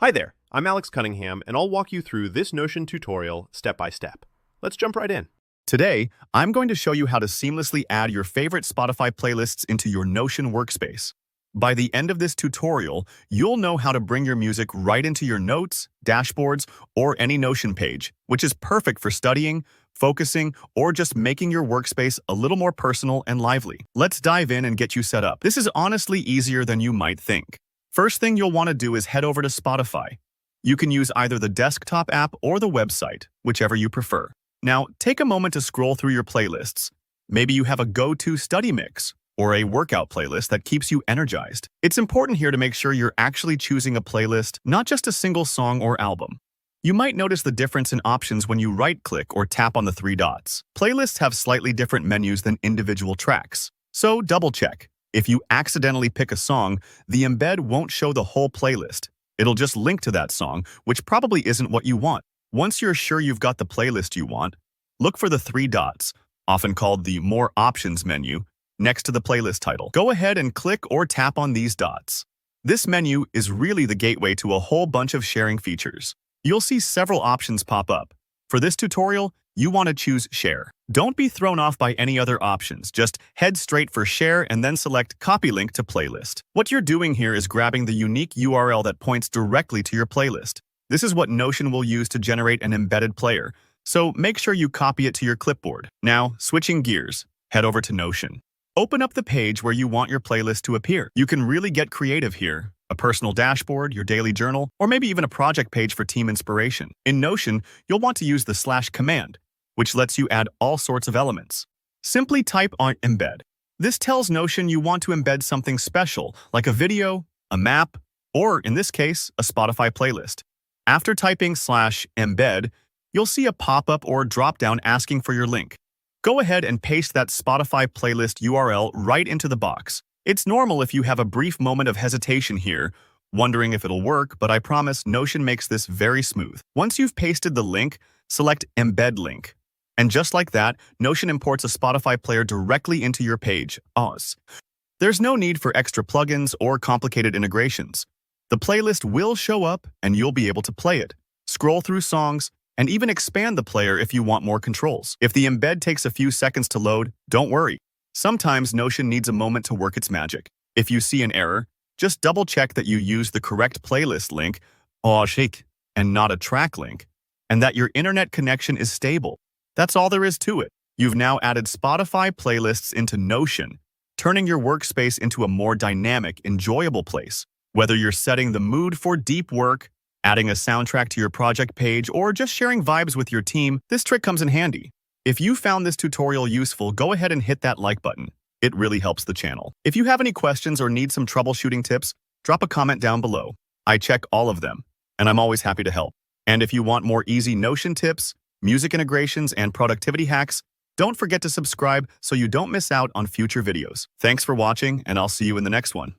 Hi there, I'm Alex Cunningham, and I'll walk you through this Notion tutorial step by step. Let's jump right in. Today, I'm going to show you how to seamlessly add your favorite Spotify playlists into your Notion workspace. By the end of this tutorial, you'll know how to bring your music right into your notes, dashboards, or any Notion page, which is perfect for studying, focusing, or just making your workspace a little more personal and lively. Let's dive in and get you set up. This is honestly easier than you might think. First thing you'll want to do is head over to Spotify. You can use either the desktop app or the website, whichever you prefer. Now, take a moment to scroll through your playlists. Maybe you have a go-to study mix or a workout playlist that keeps you energized. It's important here to make sure you're actually choosing a playlist, not just a single song or album. You might notice the difference in options when you right-click or tap on the three dots. Playlists have slightly different menus than individual tracks, so double-check. If you accidentally pick a song, the embed won't show the whole playlist. It'll just link to that song, which probably isn't what you want. Once you're sure you've got the playlist you want, look for the three dots, often called the More Options menu, next to the playlist title. Go ahead and click or tap on these dots. This menu is really the gateway to a whole bunch of sharing features. You'll see several options pop up. For this tutorial, you want to choose Share. Don't be thrown off by any other options. Just head straight for Share and then select Copy Link to Playlist. What you're doing here is grabbing the unique URL that points directly to your playlist. This is what Notion will use to generate an embedded player, so make sure you copy it to your clipboard. Now, switching gears, head over to Notion. Open up the page where you want your playlist to appear. You can really get creative here. A personal dashboard, your daily journal, or maybe even a project page for team inspiration. In Notion, you'll want to use the / command, which lets you add all sorts of elements. Simply type on embed. This tells Notion you want to embed something special, like a video, a map, or in this case, a Spotify playlist. After typing /embed, you'll see a pop-up or drop-down asking for your link. Go ahead and paste that Spotify playlist URL right into the box. It's normal if you have a brief moment of hesitation here, wondering if it'll work, but I promise Notion makes this very smooth. Once you've pasted the link, select Embed Link. And just like that, Notion imports a Spotify player directly into your page. There's no need for extra plugins or complicated integrations. The playlist will show up and you'll be able to play it, scroll through songs, and even expand the player if you want more controls. If the embed takes a few seconds to load, don't worry. Sometimes Notion needs a moment to work its magic. If you see an error, just double-check that you use the correct playlist link, and not a track link, and that your internet connection is stable. That's all there is to it. You've now added Spotify playlists into Notion, turning your workspace into a more dynamic, enjoyable place. Whether you're setting the mood for deep work, adding a soundtrack to your project page, or just sharing vibes with your team, this trick comes in handy. If you found this tutorial useful, go ahead and hit that like button. It really helps the channel. If you have any questions or need some troubleshooting tips, drop a comment down below. I check all of them, and I'm always happy to help. And if you want more easy Notion tips, music integrations, and productivity hacks, don't forget to subscribe so you don't miss out on future videos. Thanks for watching, and I'll see you in the next one.